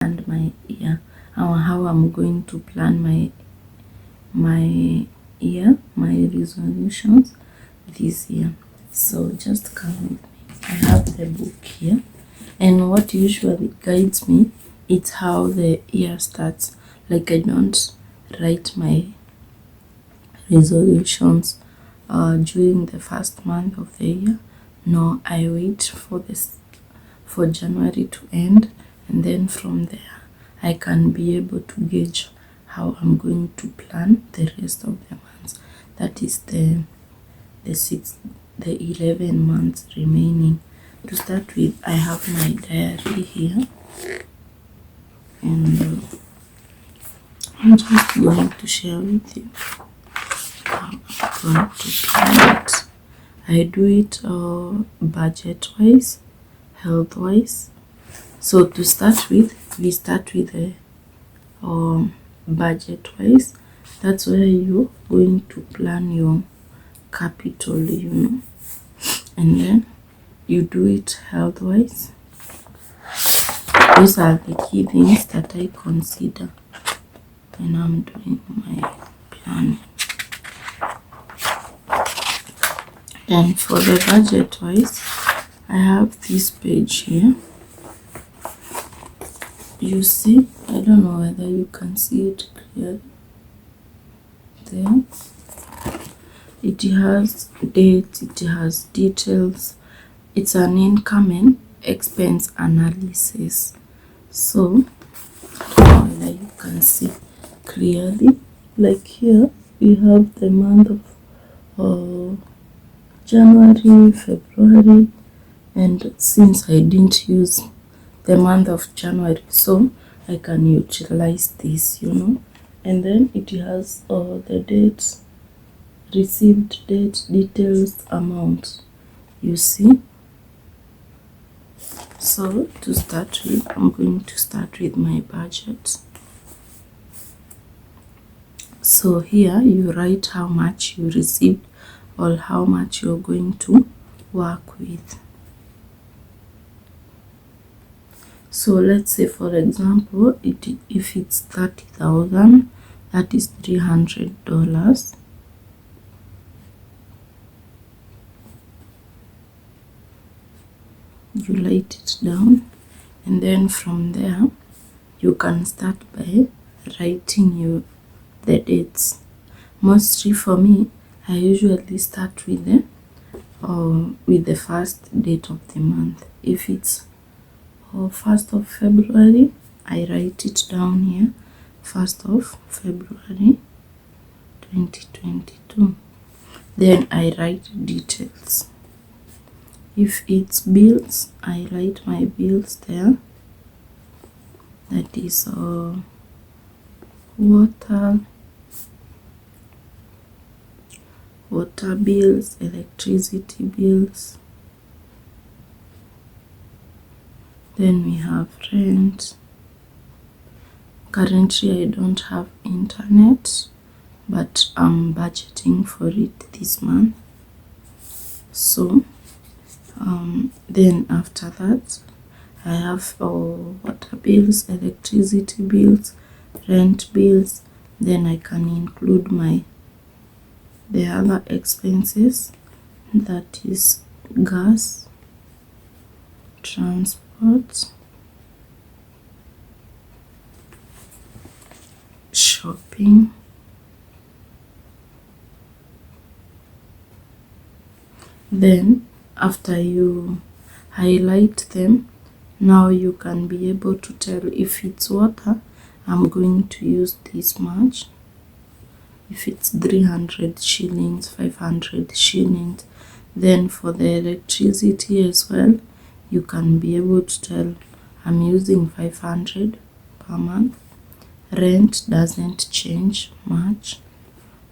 and my year, how I'm going to plan my year, my resolutions this year. So just come with me. I have the book here, and what usually guides me, it's how the year starts. Like, I don't write my resolutions during the first month of the year. No, I wait for January to end, and then from there I can be able to gauge how I'm going to plan the rest of the months. That is the 11 months remaining. To start with, I have my diary here, and I'm just going to share with you how I'm going to plan it. I do it budget wise, health wise. So to start with, we start with the budget wise. That's where you're going to plan your capital, and then you do it health wise. These are the key things that I consider when I'm doing my planning. And for the budget wise, I have this page here. You see, I don't know whether you can see it clearly. There, it has dates, it has details. It's an income and expense analysis. So, I don't know whether you can see clearly. Like here, we have the month of January, February, and since I didn't use the month of January, so I can utilize this, and then it has the dates, received date, details, amount, you see. So to start with, I'm going to start with my budget. So here you write how much you received or how much you're going to work with. So let's say, for example, if it's 30,000, that is $300. You write it down, and then from there you can start by writing the dates. Mostly for me, I usually start with the first date of the month. If it's 1st of February, I write it down here, 1st of February 2022. Then I write details. If it's bills, I write my bills there. That is water bills, electricity bills. Then we have rent. Currently I don't have internet, but I'm budgeting for it this month. So then after that, I have water bills, electricity bills, rent bills. Then I can include the other expenses, that is gas, transport, shopping, then after you highlight them, now you can be able to tell if it's water, I'm going to use this much. If it's 300 shillings, 500 shillings. Then for the electricity as well, you can be able to tell I'm using 500 per month. Rent doesn't change much,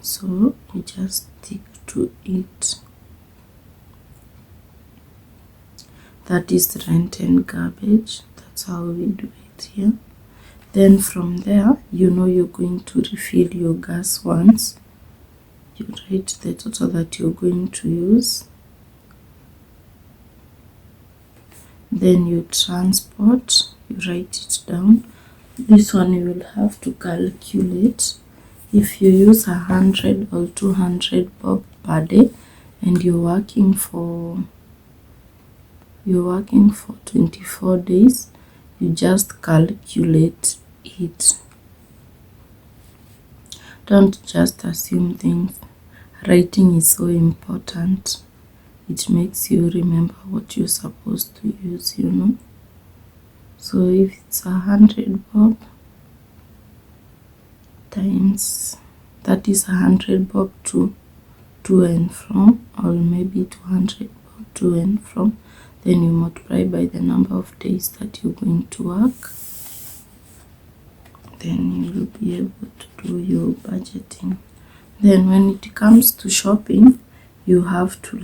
so you just stick to it. That is rent and garbage. That's how we do it here. Then from there, you're going to refill your gas once. You write the total that you're going to use. Then you transport, you write it down. This one you will have to calculate. If you use 100 or 200 bob per day and you're working for 24 days, you just calculate it. Don't just assume things. Writing is so important. It makes you remember what you're supposed to use, you know. So if it's 100 bob times, that is 100 bob to and from, or maybe 200 bob to and from, then you multiply by the number of days that you're going to work. Then you will be able to do your budgeting. Then when it comes to shopping, you have to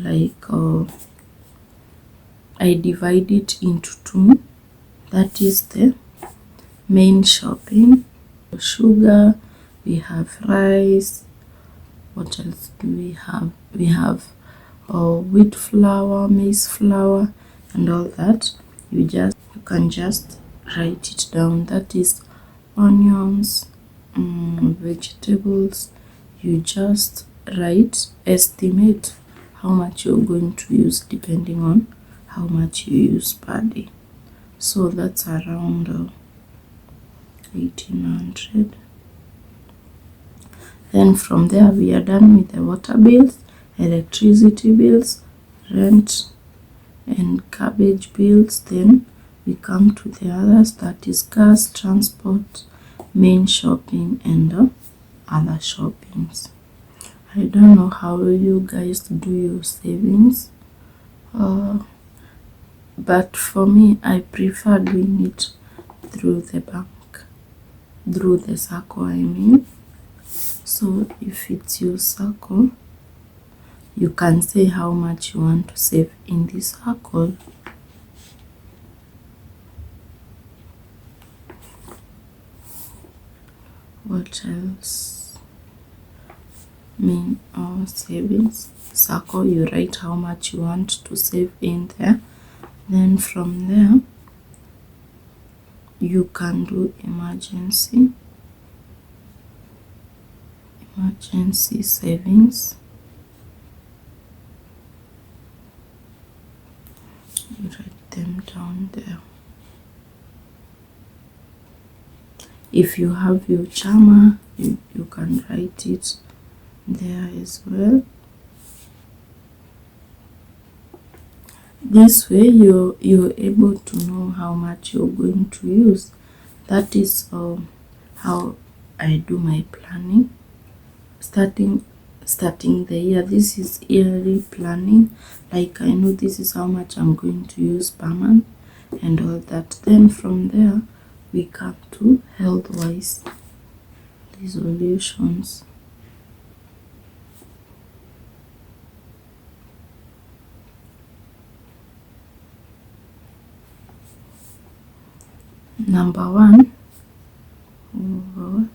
I divide it into two. That is the main shopping. Sugar, we have rice. What else do we have? We have wheat flour, maize flour, and all that. You can just write it down. That is onions, vegetables. You just estimate how much you're going to use depending on how much you use per day. So that's around 1800. Then from there we are done with the water bills, electricity bills, rent, and cabbage bills. Then we come to the others, that is gas, transport, main shopping, and other shoppings. I don't know how you guys do your savings, but for me, I prefer doing it through the bank, through the circle, I mean. So if it's your circle, you can say how much you want to save in this circle. What else? Main or savings circle, you write how much you want to save in there. Then from there you can do emergency savings. You write them down there. If you have your chama, you can write it there as well. This way you're able to know how much you're going to use. That is how I do my planning. Starting the year, this is yearly planning. Like, I know this is how much I'm going to use per month and all that. Then from there we come to health-wise resolutions. Number one was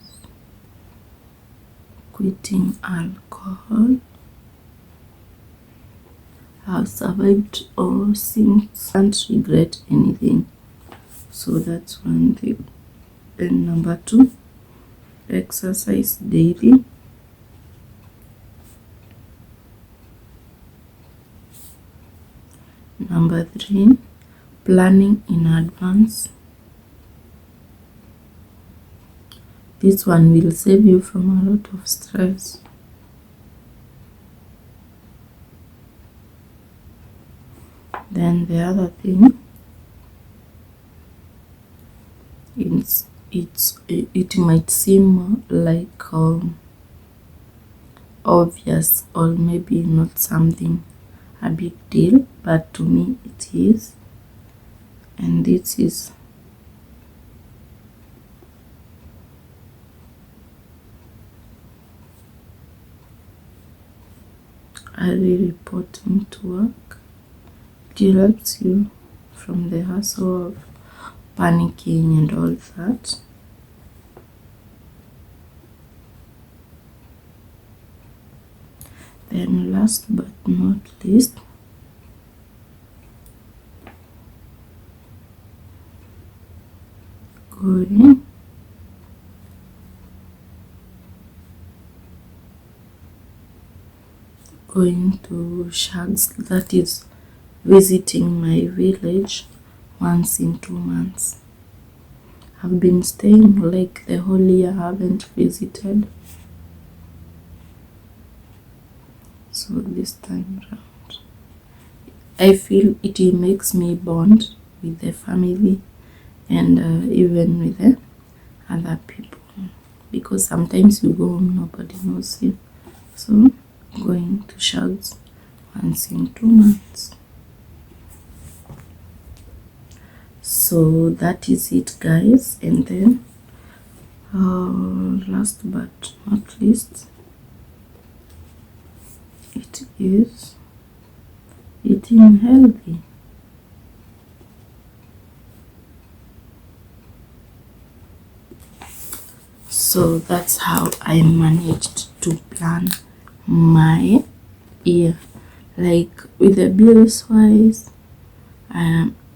quitting alcohol. I've survived all since, can't regret anything. So that's one thing. Then number two, exercise daily. Number three, planning in advance. This one will save you from a lot of stress. Then the other thing, it might seem like obvious or maybe not something a big deal, but to me it is. And this is early reporting to work. It helps you from the hassle of panicking and all that. Then last but not least, going going to shags, that is visiting my village once in 2 months. I've been staying like the whole year, I haven't visited. So this time around, I feel it makes me bond with the family and even with the other people, because sometimes you go home, nobody knows you. So going to shags once in 2 months. So that is it, guys. And then last but not least, it is eating healthy. So that's how I managed to plan my year. Like with the bills wise,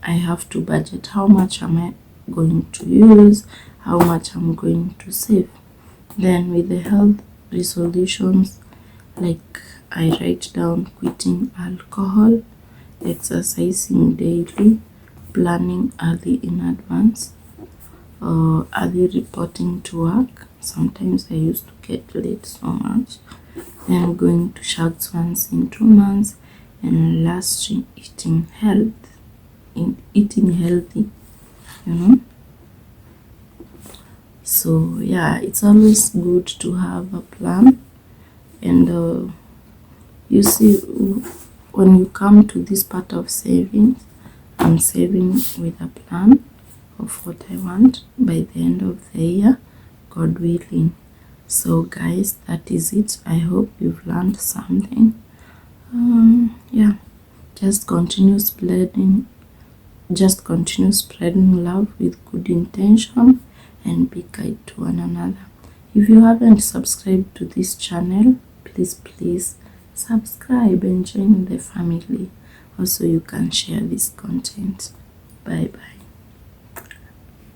I have to budget how much am I going to use, how much I'm going to save. Then with the health resolutions, like I write down quitting alcohol, exercising daily, planning early in advance, early reporting to work. Sometimes I used to get late so much. Then going to shags once in 2 months, and lastly eating healthy, you know. So yeah, it's always good to have a plan. And you see, when you come to this part of savings, I'm saving with a plan of what I want by the end of the year, God willing. So guys, that is it. I hope you've learned something. Yeah, just continue spreading love with good intention, and be kind to one another. If you haven't subscribed to this channel, please subscribe and join the family. Also, you can share this content. Bye bye.